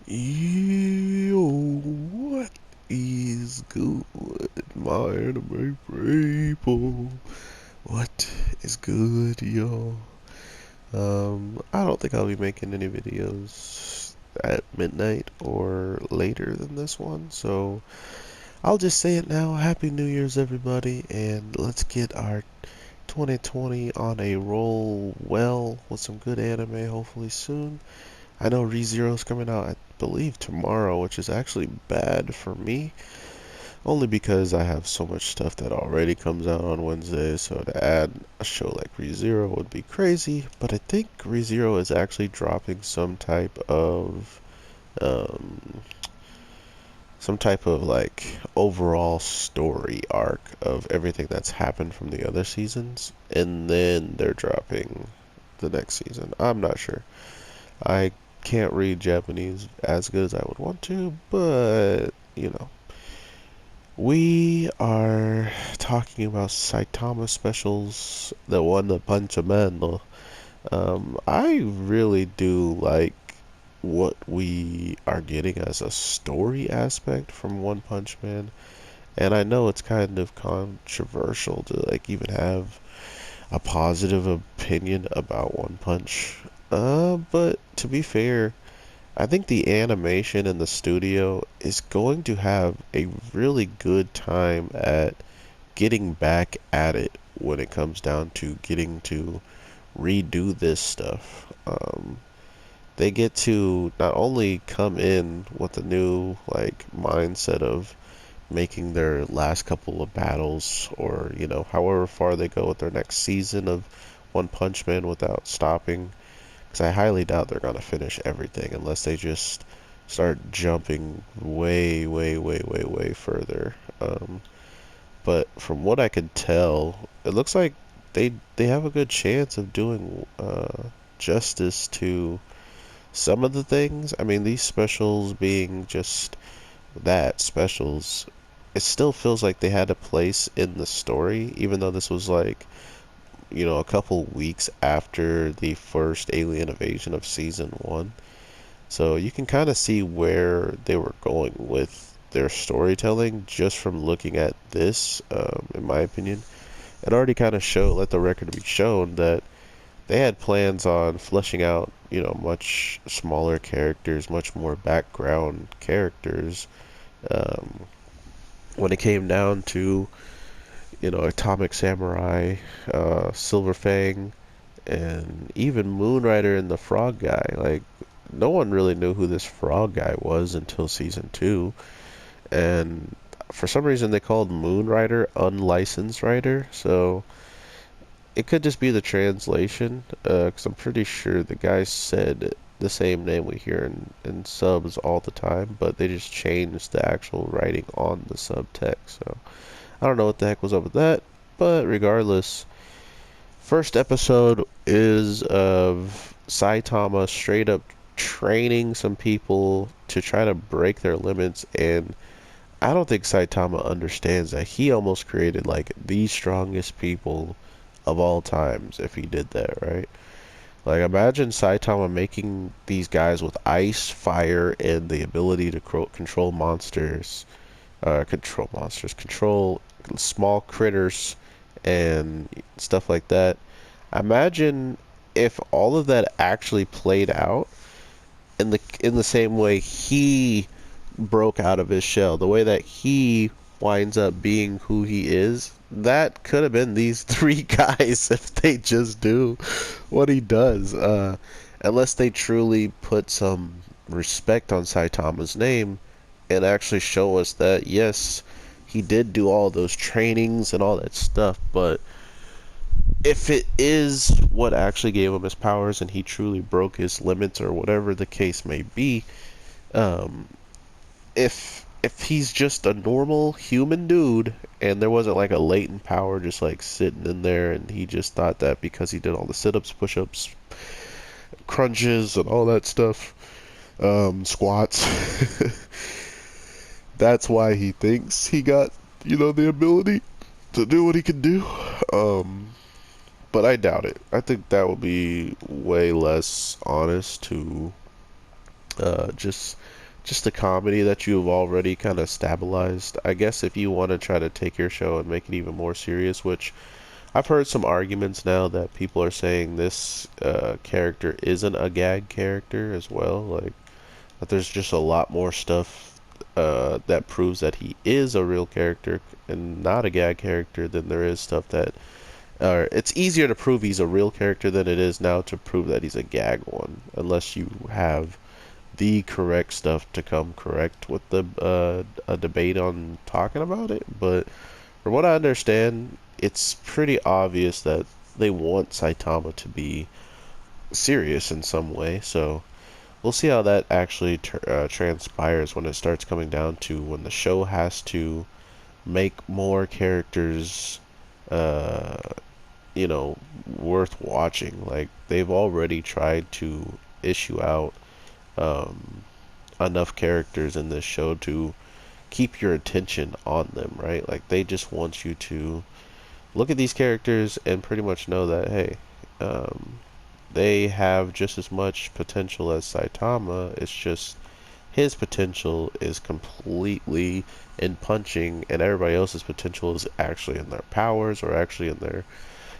Yo, what is good, my anime people? What is good, yo? I don't think I'll be making any videos at midnight or later than this one, so I'll just say it now. Happy New Year's, everybody, and let's get our 2020 on a roll well with some good anime hopefully soon. I know ReZero's coming out, I believe, tomorrow, which is actually bad for me, only because I have so much stuff that already comes out on Wednesday, so to add a show like ReZero would be crazy, but I think ReZero is actually dropping um, some type of like overall story arc of everything that's happened from the other seasons, and then they're dropping the next season. I'm not sure. I can't read Japanese as good as I would want to, but we are talking about Saitama specials that won the Punch Man. I really do like what we are getting as a story aspect from One Punch Man, and I know it's kind of controversial to like even have a positive opinion about One Punch. But to be fair, I think the animation in the studio is going to have a really good time at getting back at it when it comes down to getting to redo this stuff. They get to not only come in with a new like mindset of making their last couple of battles or however far they go with their next season of One Punch Man without stopping, because I highly doubt they're gonna finish everything unless they just start jumping way, way, way, way, way further. But from what I can tell, it looks like they have a good chance of doing justice to some of the things. I mean, these specials being just that specials, it still feels like they had a place in the story, even though this was like a couple weeks after the first alien invasion of season one. So you can kind of see where they were going with their storytelling just from looking at this, in my opinion. It already kind of showed, let the record be shown, that they had plans on fleshing out, much smaller characters, much more background characters, um, when it came down to, Atomic Samurai, Silver Fang, and even Moonrider and the Frog Guy. Like, no one really knew who this Frog Guy was until season two, and for some reason they called Moonrider Unlicensed Rider, so it could just be the translation, because I'm pretty sure the guy said the same name we hear in subs all the time, but they just changed the actual writing on the subtext, so I don't know what the heck was up with that, but regardless, first episode is of Saitama straight up training some people to try to break their limits, and I don't think Saitama understands that he almost created like the strongest people of all times if he did that, right? Like, imagine Saitama making these guys with ice, fire, and the ability to control small critters and stuff like that. Imagine if all of that actually played out in the same way he broke out of his shell, the way that he winds up being who he is. That could have been these three guys if they just do what he does. Unless they truly put some respect on Saitama's name and actually show us that, yes, he did do all those trainings and all that stuff, but if it is what actually gave him his powers and he truly broke his limits or whatever the case may be, um, if he's just a normal human dude and there wasn't like a latent power just like sitting in there and he just thought that because he did all the sit-ups, push-ups, crunches and all that stuff, squats, that's why he thinks he got the ability to do what he can do. um but I doubt it. I think that would be way less honest to just just the comedy that you've already kind of stabilized. I guess if you want to try to take your show and make it even more serious, which I've heard some arguments now that people are saying this character isn't a gag character as well. Like that there's just a lot more stuff that proves that he is a real character and not a gag character than there is stuff that it's easier to prove he's a real character than it is now to prove that he's a gag one, unless you have the correct stuff to come correct with the a debate on talking about it. But from what I understand, it's pretty obvious that they want Saitama to be serious in some way. So we'll see how that actually transpires when it starts coming down to when the show has to make more characters, uh, worth watching. Like they've already tried to issue out um, enough characters in this show to keep your attention on them, right? Like they just want you to look at these characters and pretty much know that hey, um, they have just as much potential as Saitama. It's just his potential is completely in punching, and everybody else's potential is actually in their powers or actually in their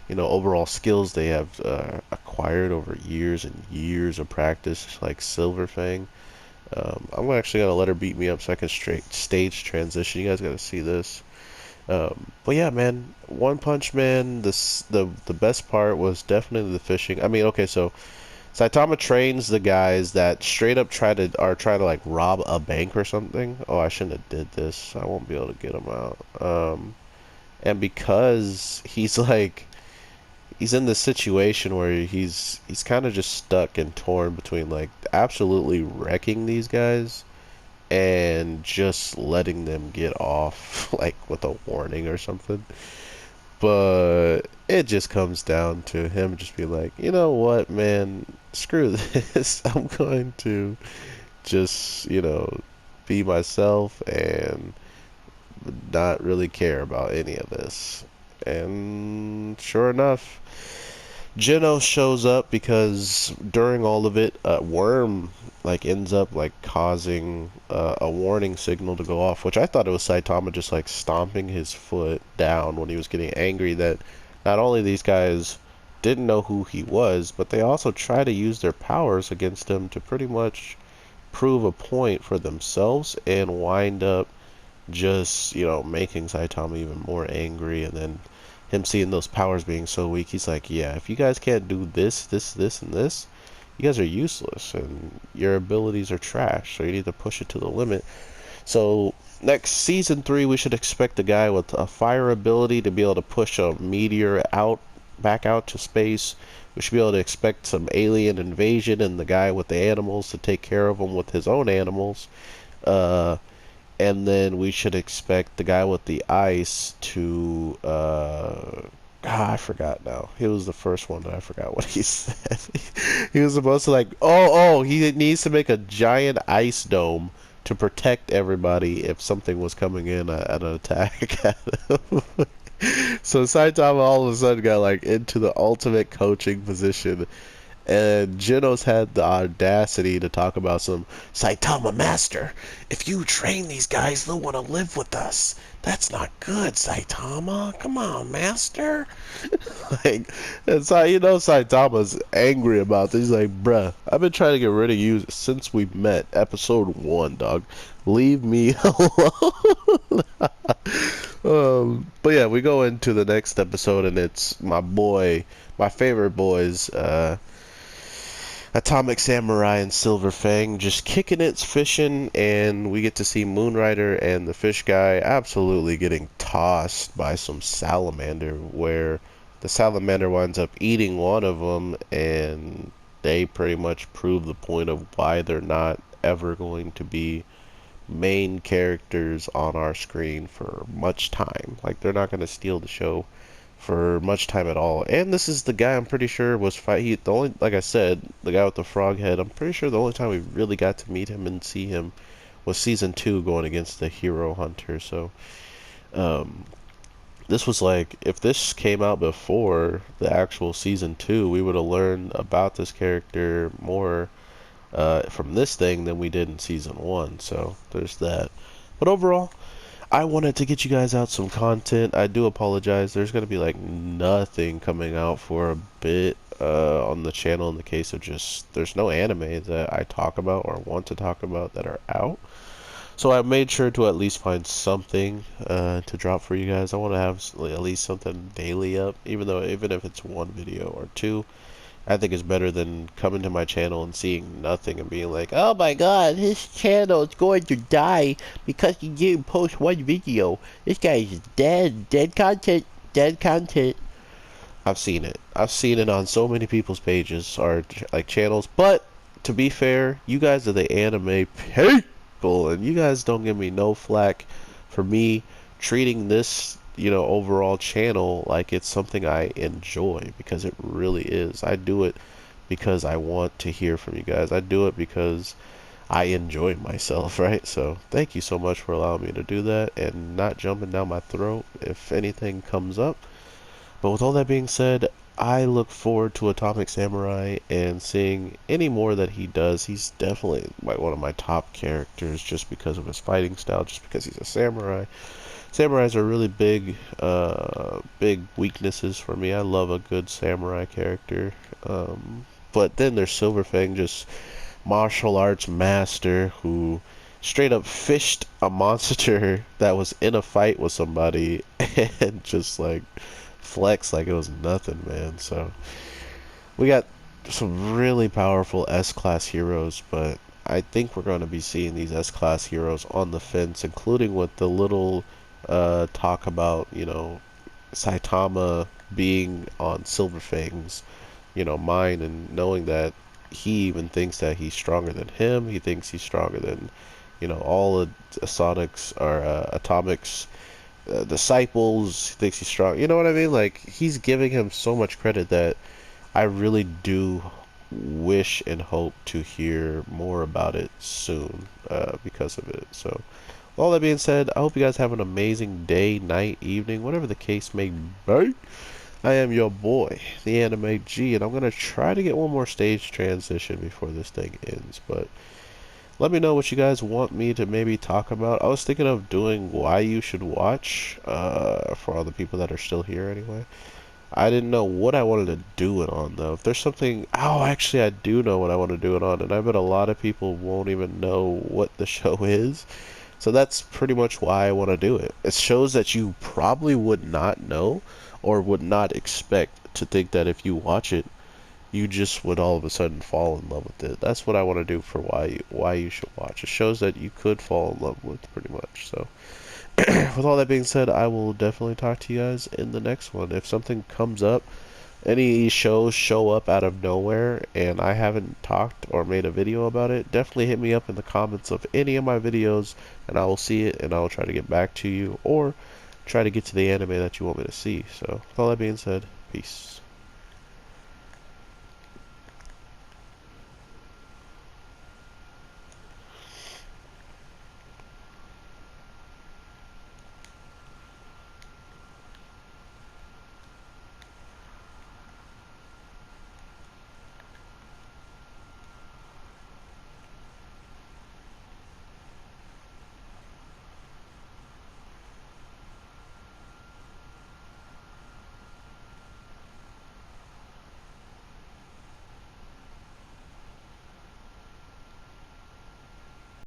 overall skills they have acquired over years and years of practice, like Silver Fang. I'm actually gonna let her beat me up so I can straight stage transition. You guys gotta see this. But yeah, man, One Punch Man. The best part was definitely the fishing. I mean, okay, so Saitama trains the guys that straight up try to like rob a bank or something. Oh, I shouldn't have did this. I won't be able to get them out. And because he's in this situation where he's kind of just stuck and torn between like absolutely wrecking these guys and just letting them get off like with a warning or something. But it just comes down to him just be like, you know what, man, screw this. I'm going to just, be myself and not really care about any of this. And sure enough, Geno shows up because during all of it, Worm like ends up like causing a warning signal to go off, which I thought it was Saitama just like stomping his foot down when he was getting angry that not only these guys didn't know who he was, but they also try to use their powers against him to pretty much prove a point for themselves and wind up just, making Saitama even more angry. And then him seeing those powers being so weak, he's like, yeah, if you guys can't do this, this, and this, you guys are useless and your abilities are trash. So you need to push it to the limit. So next season 3, we should expect a guy with a fire ability to be able to push a meteor back out to space. We should be able to expect some alien invasion and the guy with the animals to take care of them with his own animals. And then we should expect the guy with the ice to I forgot now. He was the first one that I forgot what he said. He was supposed to like he needs to make a giant ice dome to protect everybody if something was coming in at an attack at him. So Saitama all of a sudden got like into the ultimate coaching position, and Genos had the audacity to talk about some Saitama Master. If you train these guys, they'll want to live with us. That's not good, Saitama. Come on, Master. Like, and so Saitama's angry about this. He's like, bruh, I've been trying to get rid of you since we met, episode 1, dog. Leave me alone. But yeah, we go into the next episode, and it's my favorite boys, Atomic Samurai and Silver Fang just kicking it, fishing, and we get to see Moonrider and the fish guy absolutely getting tossed by some salamander, where the salamander winds up eating one of them, and they pretty much prove the point of why they're not ever going to be main characters on our screen for much time. Like, they're not going to steal the show for much time at all. And this is the guy I'm pretty sure was the only, like I said, the guy with the frog head. I'm pretty sure the only time we really got to meet him and see him was season 2 going against the Hero Hunter. So this was like, if this came out before the actual season 2, we would have learned about this character more from this thing than we did in season 1. So there's that. But overall, I wanted to get you guys out some content. I do apologize. There's going to be like nothing coming out for a bit on the channel, in the case of just there's no anime that I talk about or want to talk about that are out. So I made sure to at least find something to drop for you guys. I want to have at least something daily up, even if it's one video or two. I think it's better than coming to my channel and seeing nothing and being like, oh my god, his channel is going to die because he didn't post one video. This guy is dead. Dead content. Dead content. I've seen it. I've seen it on so many people's pages or like channels. But to be fair, you guys are the anime people, and you guys don't give me no flack for me treating this, overall channel like it's something I enjoy, because it really is. I do it because I want to hear from you guys. I do it because I enjoy myself, right? So thank you so much for allowing me to do that and not jumping down my throat if anything comes up. But with all that being said, I look forward to Atomic Samurai and seeing any more that he does. He's definitely like one of my top characters just because of his fighting style, just because he's a samurai. Samurais are really big weaknesses for me. I love a good samurai character. But then there's Silverfang, just martial arts master who straight up fished a monster that was in a fight with somebody and just like flex like it was nothing, man. So we got some really powerful S-class heroes, but I think we're going to be seeing these S-class heroes on the fence, including with the little talk about, Saitama being on Silverfang's, mind, and knowing that he even thinks that he's stronger than him. He thinks he's stronger than, all of Sonic's or Atomic's disciples. He thinks he's strong. You know what I mean? Like, he's giving him so much credit that I really do wish and hope to hear more about it soon because of it. So, with all that being said, I hope you guys have an amazing day, night, evening, whatever the case may be. I am your boy, the Anime G, and I'm going to try to get one more stage transition before this thing ends. But let me know what you guys want me to maybe talk about. I was thinking of doing why you should watch for all the people that are still here anyway. I didn't know what I wanted to do it on, though. If there's something... Oh, actually, I do know what I want to do it on, and I bet a lot of people won't even know what the show is. So that's pretty much why I want to do it. It shows that you probably would not know or would not expect to think that if you watch it, you just would all of a sudden fall in love with it. That's what I want to do for why you should watch. It shows that you could fall in love with pretty much. So with all that being said, I will definitely talk to you guys in the next one. If something comes up, any shows show up out of nowhere and I haven't talked or made a video about it, definitely hit me up in the comments of any of my videos and I will see it and I will try to get back to you or try to get to the anime that you want me to see. So with all that being said, peace.